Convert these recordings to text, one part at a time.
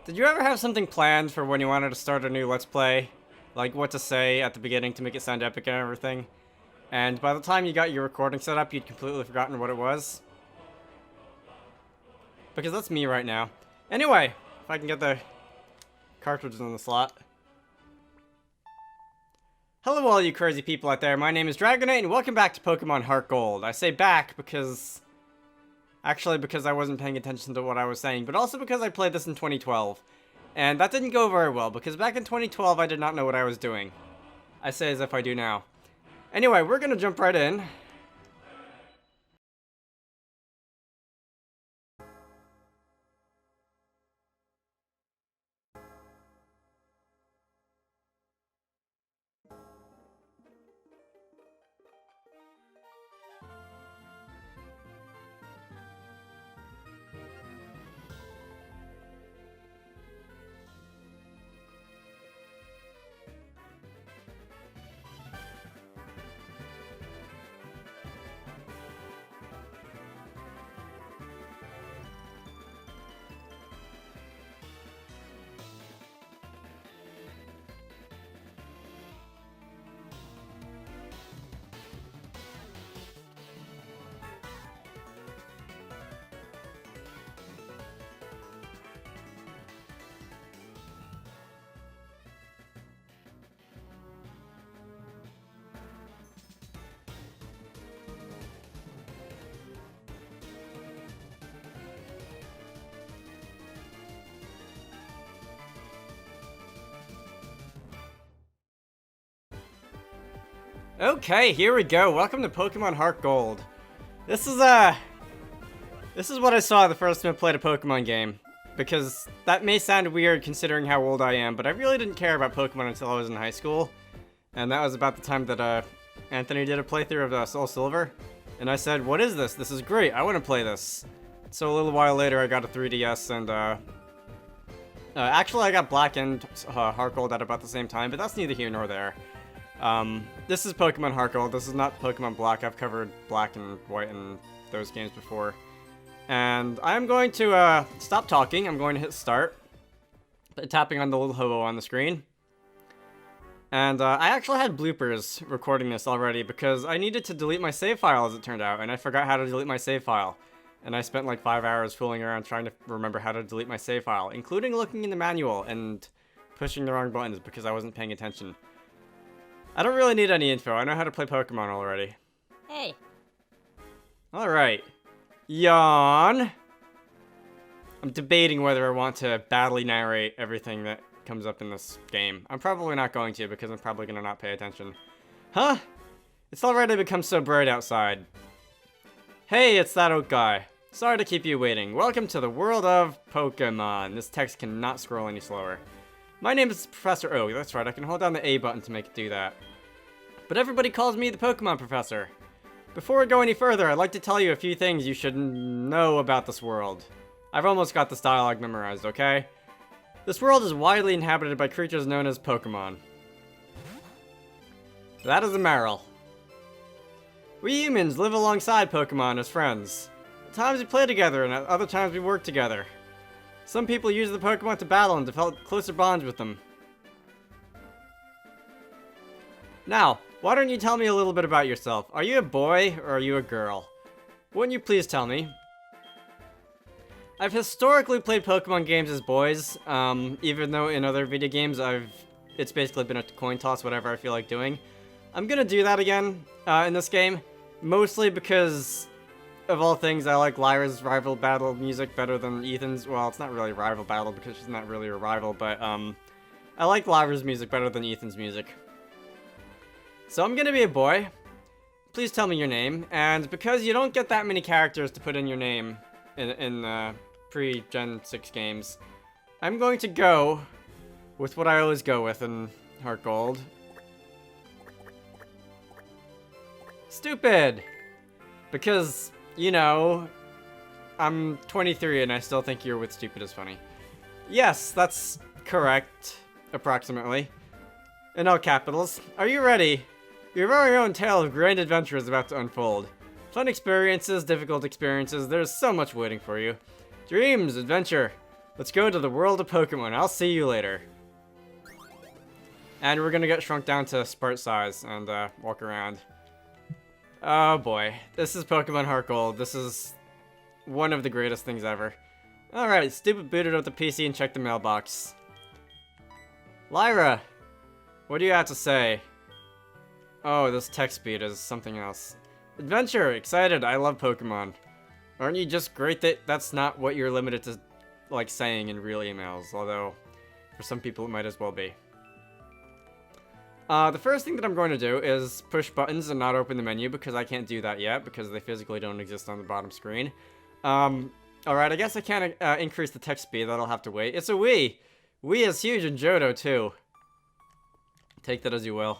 Did you ever have something planned for when you wanted to start a new Let's Play? Like what to say at the beginning to make it sound epic and everything? And by the time you got your recording set up, you'd completely forgotten what it was? Because that's me right now. Anyway, if I can get the cartridges in the slot. Hello all you crazy people out there, my name is Dragonite and welcome back to Pokemon HeartGold. I say back because... Actually, because I wasn't paying attention to what I was saying, but also because I played this in 2012. And that didn't go very well, because back in 2012 I did not know what I was doing. I say as if I do now. Anyway, we're gonna jump right in. Okay, here we go. Welcome to Pokemon HeartGold. This is what I saw the first time I played a Pokemon game. Because that may sound weird considering how old I am, but I really didn't care about Pokemon until I was in high school. And that was about the time that Anthony did a playthrough of Soul Silver. And I said, what is this? This is great. I want to play this. So a little while later I got a 3DS and actually I got Black and HeartGold at about the same time, but that's neither here nor there. This is Pokemon HeartGold. This is not Pokemon Black. I've covered Black and White in those games before. And I'm going to, stop talking. I'm going to hit start. Tapping on the little hobo on the screen. And, I actually had bloopers recording this already because I needed to delete my save file as it turned out. And I forgot how to delete my save file. And I spent like 5 hours fooling around trying to remember how to delete my save file. Including looking in the manual and pushing the wrong buttons because I wasn't paying attention. I don't really need any info. I know how to play Pokemon already. Hey. Alright. Yawn. I'm debating whether I want to badly narrate everything that comes up in this game. I'm probably not going to because I'm probably going to not pay attention. Huh? It's already become so bright outside. Hey, it's that oak guy. Sorry to keep you waiting. Welcome to the world of Pokemon. This text cannot scroll any slower. My name is Professor Oak. That's right, I can hold down the A button to make it do that. But everybody calls me the Pokemon Professor. Before we go any further, I'd like to tell you a few things you should know about this world. I've almost got this dialogue memorized, okay? This world is widely inhabited by creatures known as Pokemon. That is a Marill. We humans live alongside Pokemon as friends. At times we play together, and at other times we work together. Some people use the Pokemon to battle and develop closer bonds with them. Now, why don't you tell me a little bit about yourself? Are you a boy or are you a girl? Wouldn't you please tell me? I've historically played Pokemon games as boys, even though in other video games it's basically been a coin toss, whatever I feel like doing. I'm gonna do that again in this game, mostly because of all things, I like Lyra's rival battle music better than Ethan's. Well, it's not really a rival battle because she's not really a rival, but I like Lyra's music better than Ethan's music. So I'm gonna be a boy. Please tell me your name, and because you don't get that many characters to put in your name in pre-Gen 6 games, I'm going to go with what I always go with in HeartGold. Stupid! Because... you know, I'm 23 and I still think you're with stupid is funny. Yes, that's correct, approximately. In all capitals. Are you ready? Your very own tale of grand adventure is about to unfold. Fun experiences, difficult experiences, there's so much waiting for you. Dreams, adventure, Let's go to the world of Pokemon. I'll see you later. And we're gonna get shrunk down to Spart size and walk around. Oh boy, this is Pokemon HeartGold. This is one of the greatest things ever. Alright, stupid booted up the PC and check the mailbox. Lyra, what do you have to say? Oh, this text speed is something else. Adventure, excited, I love Pokemon. Aren't you just great that that's not what you're limited to, like, saying in real emails, although for some people it might as well be. The first thing that I'm going to do is push buttons and not open the menu because I can't do that yet because they physically don't exist on the bottom screen. Alright, I guess I can't increase the text speed, that'll have to wait. It's a Wii! Wii is huge in Johto too. Take that as you will.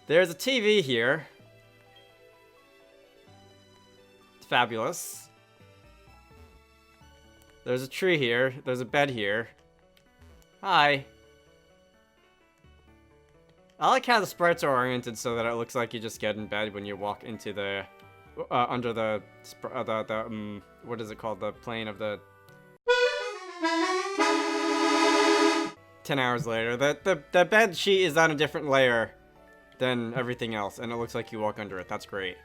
There's a TV here. It's fabulous. There's a tree here. There's a bed here. Hi. I like how the sprites are oriented so that it looks like you just get in bed when you walk into the, under the what is it called? The plane of the... 10 hours later. The bed sheet is on a different layer than everything else, and it looks like you walk under it. That's great.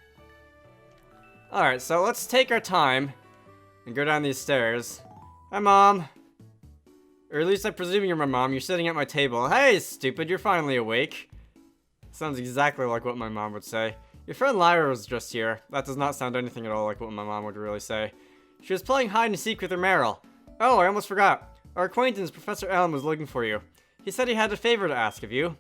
Alright, so let's take our time and go down these stairs. Hi, Mom. Or at least I presume you're my mom. You're sitting at my table. Hey, stupid, you're finally awake. Sounds exactly like what my mom would say. Your friend Lyra was just here. That does not sound anything at all like what my mom would really say. She was playing hide and seek with her Meryl. Oh, I almost forgot. Our acquaintance, Professor Elm, was looking for you. He said he had a favor to ask of you.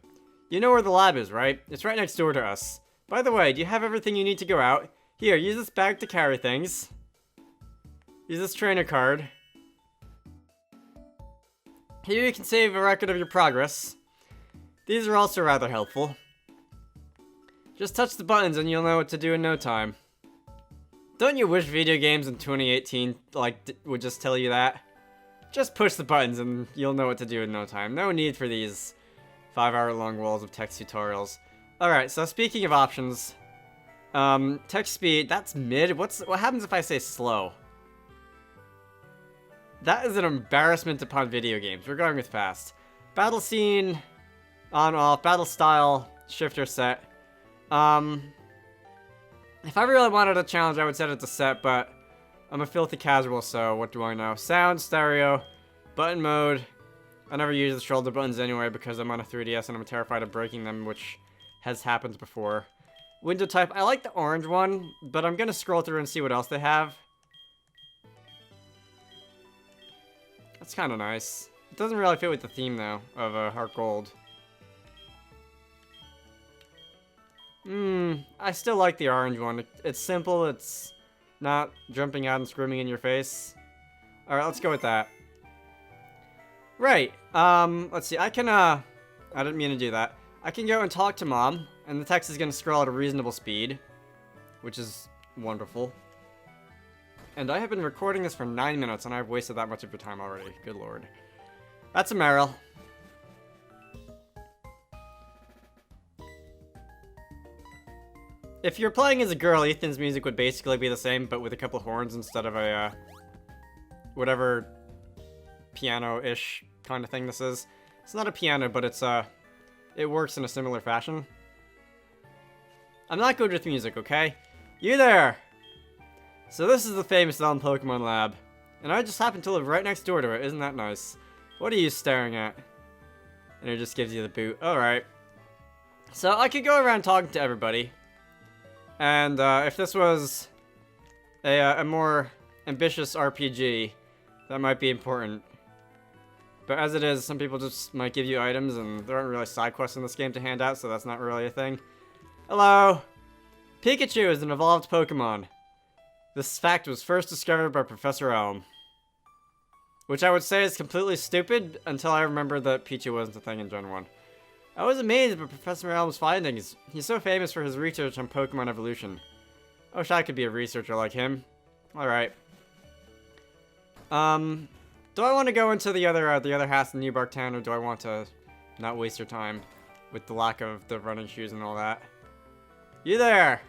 You know where the lab is, right? It's right next door to us. By the way, do you have everything you need to go out? Here, use this bag to carry things. Use this trainer card. Here you can save a record of your progress. These are also rather helpful. Just touch the buttons and you'll know what to do in no time. Don't you wish video games in 2018, like, would just tell you that? Just push the buttons and you'll know what to do in no time. No need for these 5-hour-long walls of text tutorials. Alright, so speaking of options, text speed, that's mid. What happens if I say slow? That is an embarrassment upon video games. We're going with fast. Battle scene, on, off, battle style, shifter set. If I really wanted a challenge, I would set it to set, but I'm a filthy casual, so what do I know? Sound, stereo, button mode. I never use the shoulder buttons anyway because I'm on a 3DS and I'm terrified of breaking them, which has happened before. Window type, I like the orange one, but I'm gonna scroll through and see what else they have. That's kind of nice. It doesn't really fit with the theme, though, of HeartGold. I still like the orange one. It's simple, it's not jumping out and screaming in your face. Alright, let's go with that. Right, let's see, I can, I didn't mean to do that. I can go and talk to Mom, and the text is gonna scroll at a reasonable speed, which is wonderful. And I have been recording this for 9 minutes, and I've wasted that much of your time already. Good lord. That's a Meryl. If you're playing as a girl, Ethan's music would basically be the same, but with a couple horns instead of a, whatever piano-ish kind of thing this is. It's not a piano, but it's, it works in a similar fashion. I'm not good with music, okay? You there! So this is the famous Elm Pokemon Lab, and I just happen to live right next door to it. Isn't that nice? What are you staring at? And it just gives you the boot. Alright. So I could go around talking to everybody, and if this was a more ambitious RPG, that might be important. But as it is, some people just might give you items, and there aren't really side quests in this game to hand out, so that's not really a thing. Hello! Pikachu is an evolved Pokemon. This fact was first discovered by Professor Elm. Which I would say is completely stupid until I remembered that Pichu wasn't a thing in Gen 1. I was amazed by Professor Elm's findings. He's so famous for his research on Pokemon evolution. I wish I could be a researcher like him. Alright. Do I want to go into the other house in New Bark Town, or do I want to not waste your time with the lack of the running shoes and all that? You there!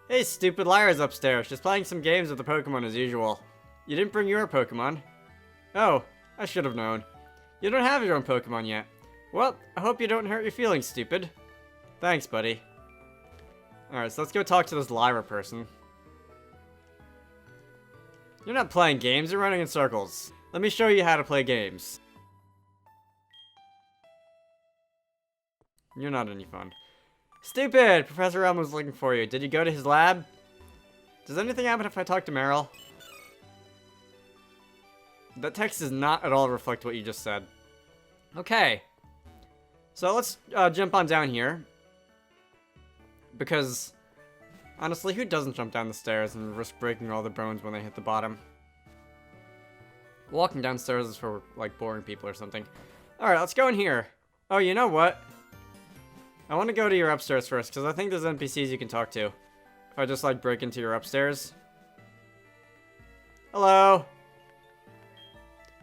Hey, stupid, Lyra's upstairs. She's playing some games with the Pokemon as usual. You didn't bring your Pokemon. Oh, I should have known. You don't have your own Pokemon yet. Well, I hope you don't hurt your feelings, stupid. Thanks, buddy. Alright, so let's go talk to this Lyra person. You're not playing games, you're running in circles. Let me show you how to play games. You're not any fun. Stupid! Professor Elm was looking for you. Did you go to his lab? Does anything happen if I talk to Meryl? That text does not at all reflect what you just said. Okay. So let's jump on down here. Because, honestly, who doesn't jump down the stairs and risk breaking all the bones when they hit the bottom? Walking downstairs is for, like, boring people or something. Alright, let's go in here. Oh, you know what? I want to go to your upstairs first, because I think there's NPCs you can talk to. If I just, like, break into your upstairs. Hello?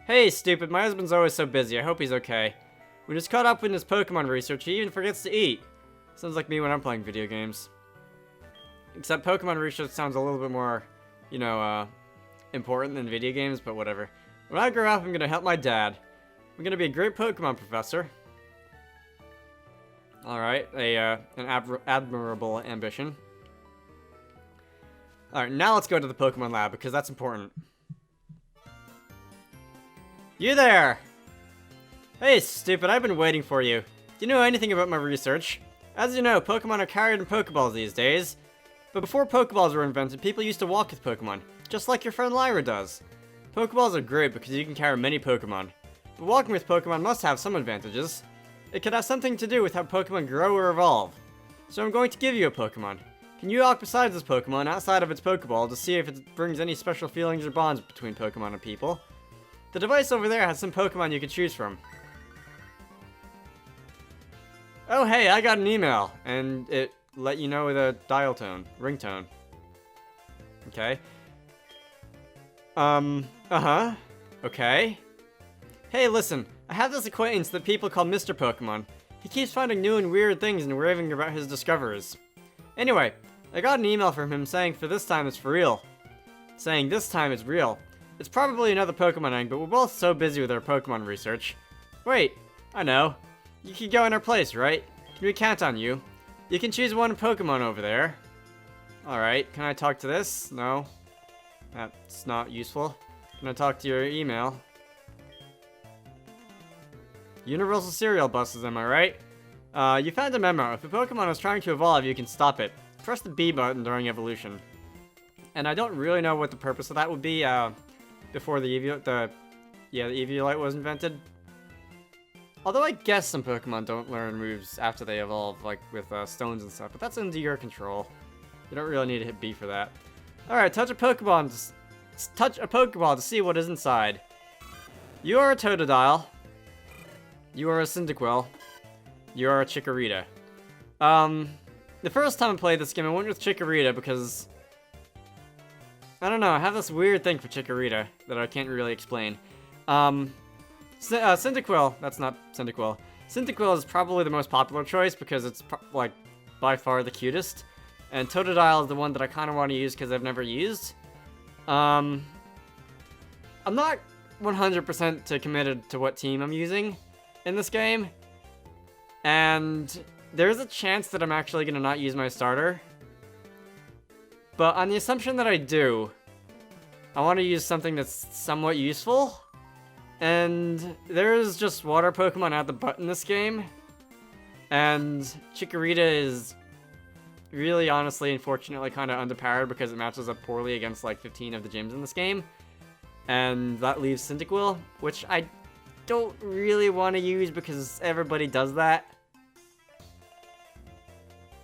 Hey, stupid, my husband's always so busy. I hope he's okay. When he's caught up in his Pokemon research, he even forgets to eat. Sounds like me when I'm playing video games. Except Pokemon research sounds a little bit more, you know, important than video games, but whatever. When I grow up, I'm gonna help my dad. I'm gonna be a great Pokemon professor. Alright, an admirable ambition. Alright, now let's go to the Pokemon Lab, because that's important. You there! Hey, stupid, I've been waiting for you. Do you know anything about my research? As you know, Pokemon are carried in Pokeballs these days. But before Pokeballs were invented, people used to walk with Pokemon, just like your friend Lyra does. Pokeballs are great because you can carry many Pokemon. But walking with Pokemon must have some advantages. It could have something to do with how Pokemon grow or evolve. So I'm going to give you a Pokemon. Can you walk beside this Pokemon outside of its Pokeball to see if it brings any special feelings or bonds between Pokemon and people? The device over there has some Pokemon you can choose from. Oh hey, I got an email, and it let you know with a dial tone, ringtone. Okay. Okay. Hey, listen, I have this acquaintance that people call Mr. Pokemon. He keeps finding new and weird things and raving about his discoveries. Anyway, I got an email from him saying this time it's for real. Saying this time it's real. It's probably another Pokemon egg, but we're both so busy with our Pokemon research. Wait, I know. You can go in our place, right? Can we count on you? You can choose one Pokemon over there. Alright, can I talk to this? No. That's not useful. Can I talk to your email? Universal Serial Buses, am I right? You found a memo. If a Pokemon is trying to evolve, you can stop it. Press the B button during evolution. And I don't really know what the purpose of that would be, before the Eviolite was invented. Although I guess some Pokemon don't learn moves after they evolve, like with stones and stuff, but that's under your control. You don't really need to hit B for that. Alright, touch a Pokeball to see what is inside. You are a Totodile. You are a Cyndaquil. You are a Chikorita. The first time I played this game, I went with Chikorita because I don't know, I have this weird thing for Chikorita that I can't really explain. Cyndaquil, that's not Cyndaquil. Cyndaquil is probably the most popular choice because it's, like, by far the cutest. And Totodile is the one that I kind of want to use because I've never used. I'm not 100% committed to what team I'm using in this game. And there's a chance that I'm actually going to not use my starter. But on the assumption that I do, I want to use something that's somewhat useful. And there's just water Pokemon out the butt in this game. And Chikorita is really, honestly, unfortunately, kind of underpowered because it matches up poorly against like 15 of the gyms in this game. And that leaves Cyndaquil, which I don't really want to use because everybody does that.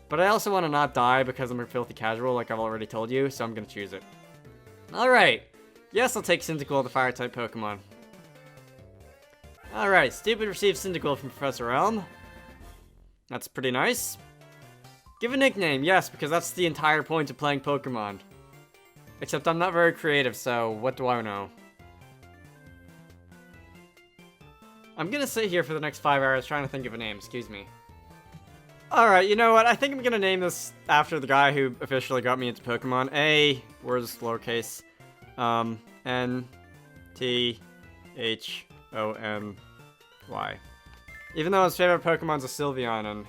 But I also want to not die because I'm a filthy casual, like I've already told you, so I'm going to choose it. Alright. Yes, I'll take Cyndaquil, the Fire-type Pokemon. Alright, Stupid receives Cyndaquil from Professor Elm. That's pretty nice. Give a nickname, yes, because that's the entire point of playing Pokemon. Except I'm not very creative, so what do I know? I'm gonna sit here for the next 5 hours trying to think of a name, excuse me. Alright, you know what, I think I'm gonna name this after the guy who officially got me into Pokemon. Where's lowercase? N, T, H, O-N-Y. Even though his favorite Pokemon's a Sylveon, and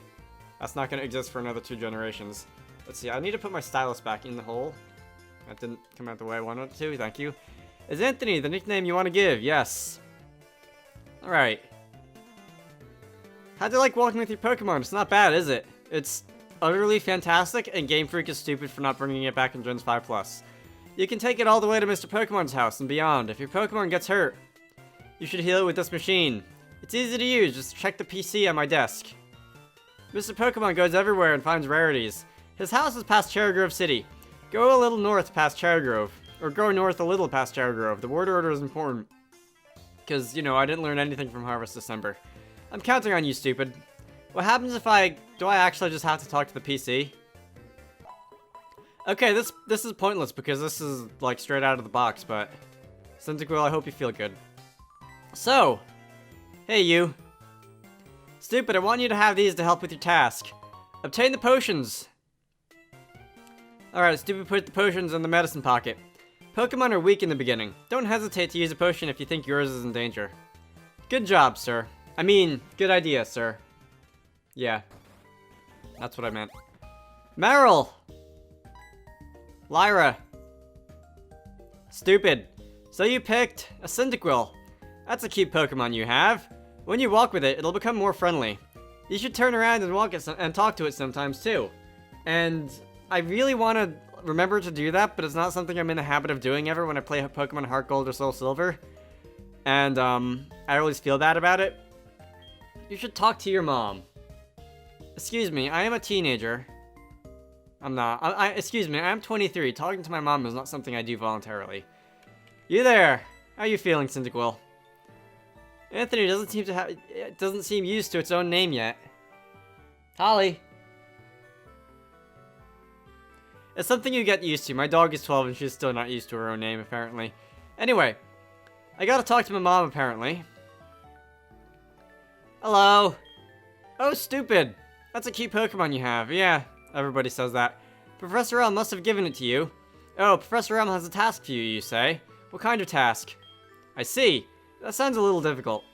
that's not going to exist for another 2 generations. Let's see, I need to put my stylus back in the hole. That didn't come out the way I wanted it to, thank you. Is Anthony the nickname you want to give? Yes. Alright. How'd you like walking with your Pokemon? It's not bad, is it? It's utterly fantastic, and Game Freak is stupid for not bringing it back in Gens 5+. You can take it all the way to Mr. Pokemon's house and beyond. If your Pokemon gets hurt, you should heal it with this machine. It's easy to use, just check the PC on my desk. Mr. Pokemon goes everywhere and finds rarities. His house is past Cherry Grove City. Go a little north past Cherry Grove. Or go north a little past Cherry Grove. The word order is important. Because, you know, I didn't learn anything from Harvest December. I'm counting on you, stupid. What happens if do I actually just have to talk to the PC? Okay, this is pointless because this is, like, straight out of the box, but... Cyndaquil, I hope you feel good. So, hey you. Stupid, I want you to have these to help with your task. Obtain the potions. Alright, stupid, put the potions in the medicine pocket. Pokemon are weak in the beginning. Don't hesitate to use a potion if you think yours is in danger. Good job, sir. I mean, good idea, sir. Yeah. That's what I meant. Meryl! Lyra. Stupid. So you picked a Cyndaquil. That's a cute Pokemon you have. When you walk with it, it'll become more friendly. You should turn around and walk it and talk to it sometimes too. And I really want to remember to do that, but it's not something I'm in the habit of doing ever when I play Pokemon HeartGold or Soul Silver. And I always feel bad about it. You should talk to your mom. Excuse me, I am a teenager. I'm not. Excuse me, I'm 23. Talking to my mom is not something I do voluntarily. You there? How are you feeling, Cyndaquil? Anthony doesn't seem used to its own name yet. Holly. It's something you get used to. My dog is 12 and she's still not used to her own name, apparently. Anyway, I gotta talk to my mom, apparently. Hello. Oh, stupid. That's a cute Pokemon you have. Yeah, everybody says that. Professor Elm must have given it to you. Oh, Professor Elm has a task for you, you say? What kind of task? I see. That sounds a little difficult.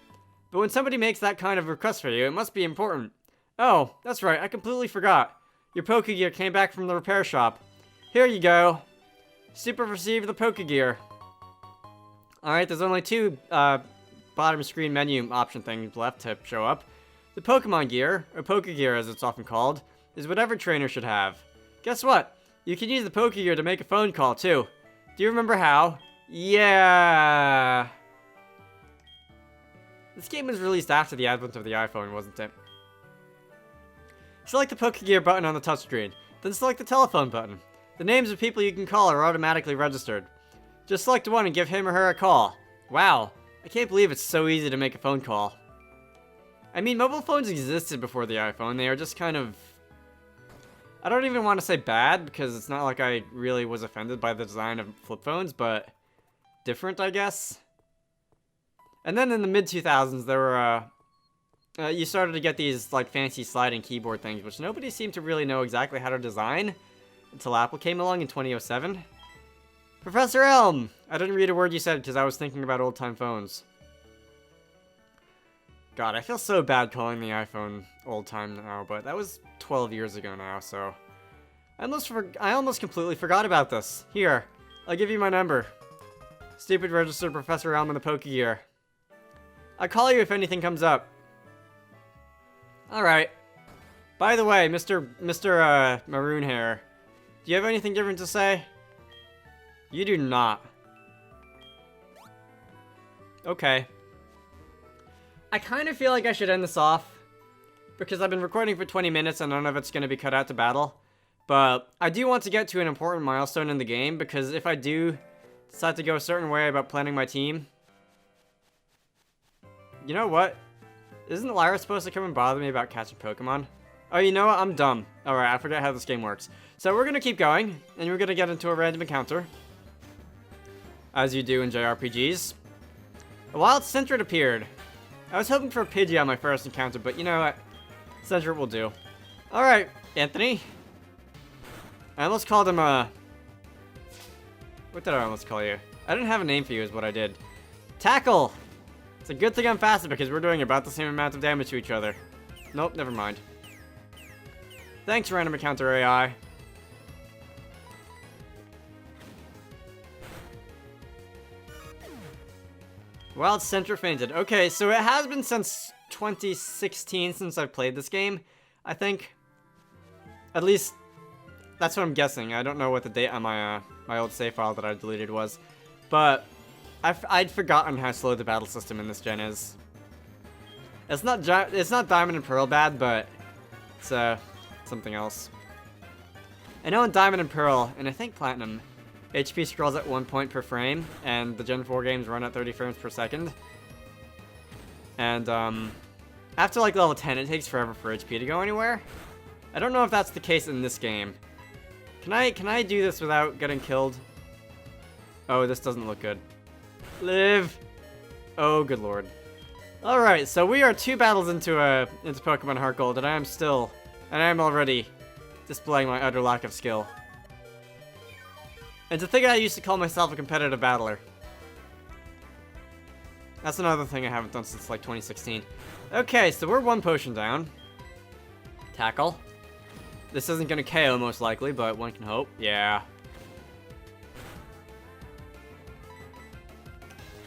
But when somebody makes that kind of request for you, it must be important. Oh, that's right, I completely forgot. Your Pokegear came back from the repair shop. Here you go. Super receive the Pokegear. Alright, there's only 2 bottom screen menu option things left to show up. The Pokemon Gear, or Pokegear as it's often called, is what every trainer should have. Guess what? You can use the Pokegear to make a phone call, too. Do you remember how? Yeah. This game was released after the advent of the iPhone, wasn't it? Select the Pokegear button on the touchscreen, then select the telephone button. The names of people you can call are automatically registered. Just select one and give him or her a call. Wow, I can't believe it's so easy to make a phone call. I mean, mobile phones existed before the iPhone. They are just kind of... I don't even want to say bad, because it's not like I really was offended by the design of flip phones, but different, I guess. And then in the mid-2000s, there were, you started to get these, like, fancy sliding keyboard things, which nobody seemed to really know exactly how to design until Apple came along in 2007. Professor Elm! I didn't read a word you said because I was thinking about old-time phones. God, I feel so bad calling the iPhone old-time now, but that was 12 years ago now, so... I almost completely forgot about this. Here, I'll give you my number. Stupid registered Professor Elm in the Pokegear. I'll call you if anything comes up. Alright. By the way, Mr. Maroon Hair, do you have anything different to say? You do not. Okay. I kind of feel like I should end this off, because I've been recording for 20 minutes and none of it's going to be cut out to battle. But I do want to get to an important milestone in the game, because if I do decide to go a certain way about planning my team... You know what? Isn't Lyra supposed to come and bother me about catching Pokemon? Oh, you know what? I'm dumb. Alright, I forgot how this game works. So we're going to keep going, and we're going to get into a random encounter. As you do in JRPGs. A wild Centret appeared. I was hoping for a Pidgey on my first encounter, but you know what? Centret will do. Alright, Anthony. I almost called him, What did I almost call you? I didn't have a name for you is what I did. Tackle! It's a good thing I'm faster because we're doing about the same amount of damage to each other. Nope, never mind. Thanks, random encounter AI. Wild Center fainted. Okay, so it has been since 2016 since I've played this game, I think. At least, that's what I'm guessing. I don't know what the date on my my old save file that I deleted was. But I'd forgotten how slow the battle system in this gen is. It's not Diamond and Pearl bad, but it's something else. I know in Diamond and Pearl, and I think Platinum, HP scrolls at 1 point per frame, and the Gen 4 games run at 30 frames per second. And after like level 10, it takes forever for HP to go anywhere. I don't know if that's the case in this game. Can I do this without getting killed? Oh, this doesn't look good. Live! Oh, good lord. Alright, so we are 2 battles into Pokemon HeartGold, and I am already displaying my utter lack of skill. And to think I used to call myself a competitive battler. That's another thing I haven't done since like 2016. Okay, so we're 1 potion down. Tackle. This isn't gonna KO most likely, but one can hope. Yeah.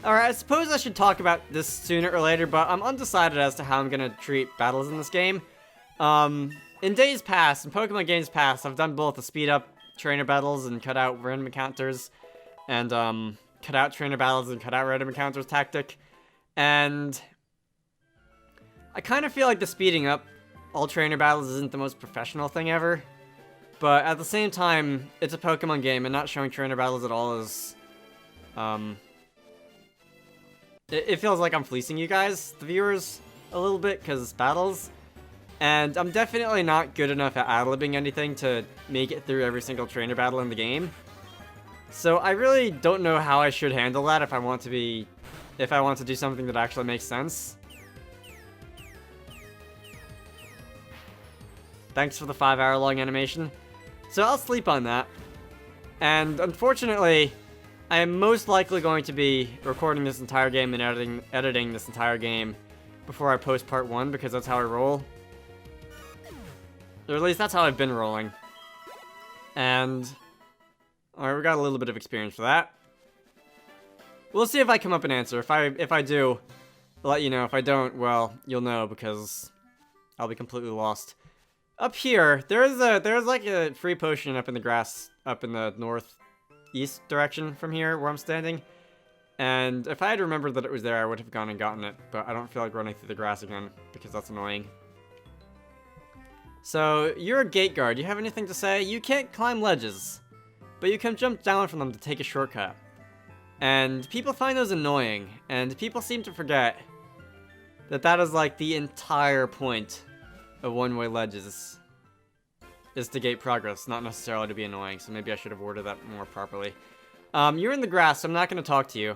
Alright, I suppose I should talk about this sooner or later, but I'm undecided as to how I'm gonna treat battles in this game. In days past, in Pokemon games past, I've done both the speed up trainer battles and cut out random encounters, and cut out trainer battles and cut out random encounters tactic. And I kind of feel like the speeding up all trainer battles isn't the most professional thing ever. But at the same time, it's a Pokemon game, and not showing trainer battles at all is it feels like I'm fleecing you guys, the viewers, a little bit, because battles. And I'm definitely not good enough at ad-libbing anything to make it through every single trainer battle in the game. So I really don't know how I should handle that if I want to do something that actually makes sense. Thanks for the 5-hour-long animation. So I'll sleep on that. And unfortunately, I am most likely going to be recording this entire game and editing this entire game before I post part 1, because that's how I roll. Or at least that's how I've been rolling. And alright, we got a little bit of experience for that. We'll see if I come up and answer. If I do, I'll let you know. If I don't, well, you'll know, because I'll be completely lost. Up here, there's like a free potion up in the grass, up in the northeast direction from here where I'm standing. And if I had remembered that it was there, I would have gone and gotten it. But I don't feel like running through the grass again, because that's annoying. So, you're a gate guard. You have anything to say? You can't climb ledges, but you can jump down from them to take a shortcut. And people find those annoying, and people seem to forget that that is like the entire point of one-way ledges, is to gate progress, not necessarily to be annoying, so maybe I should have worded that more properly. You're in the grass, so I'm not going to talk to you,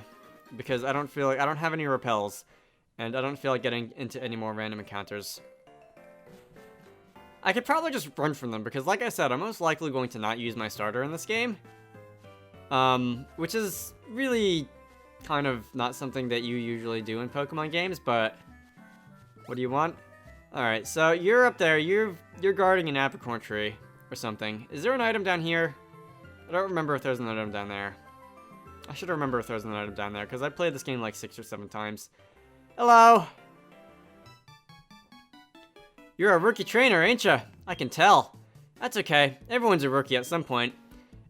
because I don't have any repels, and I don't feel like getting into any more random encounters. I could probably just run from them, because like I said, I'm most likely going to not use my starter in this game. Which is really kind of not something that you usually do in Pokemon games, but what do you want? Alright, so you're up there, you're guarding an apricorn tree or something. Is there an item down here? I don't remember if there's an item down there. I should remember if there's an item down there, because I played this game like 6 or 7 times. Hello! You're a rookie trainer, ain't ya? I can tell. That's okay. Everyone's a rookie at some point.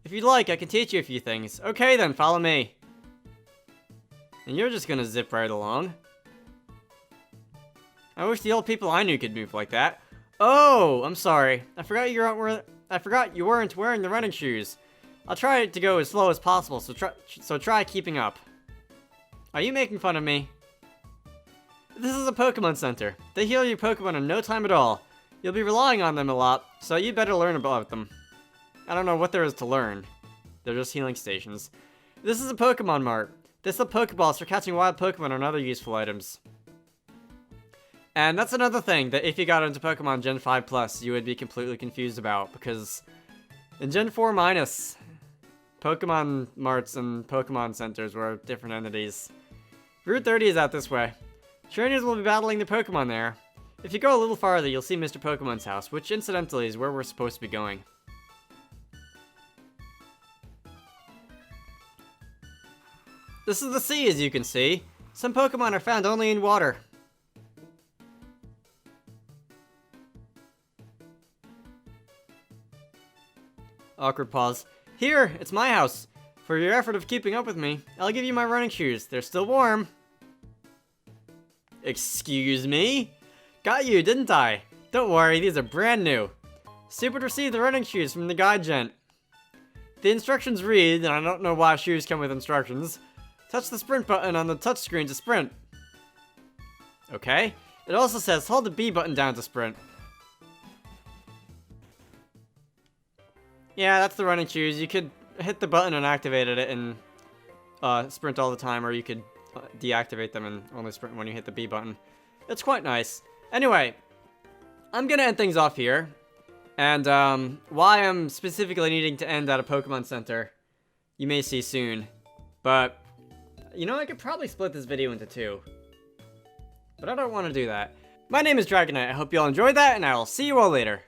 If you'd like, I can teach you a few things. Okay then, follow me. And you're just gonna zip right along. I wish the old people I knew could move like that. Oh, I'm sorry. I forgot you weren't wearing the running shoes. I'll try to go as slow as possible, so try keeping up. Are you making fun of me? This is a Pokemon Center. They heal your Pokemon in no time at all. You'll be relying on them a lot, so you better learn about them. I don't know what there is to learn. They're just healing stations. This is a Pokemon Mart. They sell Pokeballs for catching wild Pokemon and other useful items. And that's another thing that if you got into Pokemon Gen 5 Plus, you would be completely confused about, because in Gen 4 Minus, Pokemon Marts and Pokemon Centers were different entities. Route 30 is out this way. Trainers will be battling the Pokemon there. If you go a little farther, you'll see Mr. Pokemon's house, which incidentally is where we're supposed to be going. This is the sea, as you can see. Some Pokemon are found only in water. Awkward pause. Here, it's my house. For your effort of keeping up with me, I'll give you my running shoes. They're still warm. Excuse me? Got you, didn't I? Don't worry, these are brand new. Stupid received the running shoes from the guide gent. The instructions read, and I don't know why shoes come with instructions. Touch the sprint button on the touchscreen to sprint. Okay. It also says hold the B button down to sprint. Yeah, that's the running shoes. You could hit the button and activate it and sprint all the time, or you could deactivate them and only sprint when you hit the B button. It's quite nice. Anyway, I'm gonna end things off here. And why I'm specifically needing to end at a Pokemon Center, you may see soon. But, you know, I could probably split this video into two. But I don't want to do that. My name is Dragonite. I hope you all enjoyed that, and I will see you all later.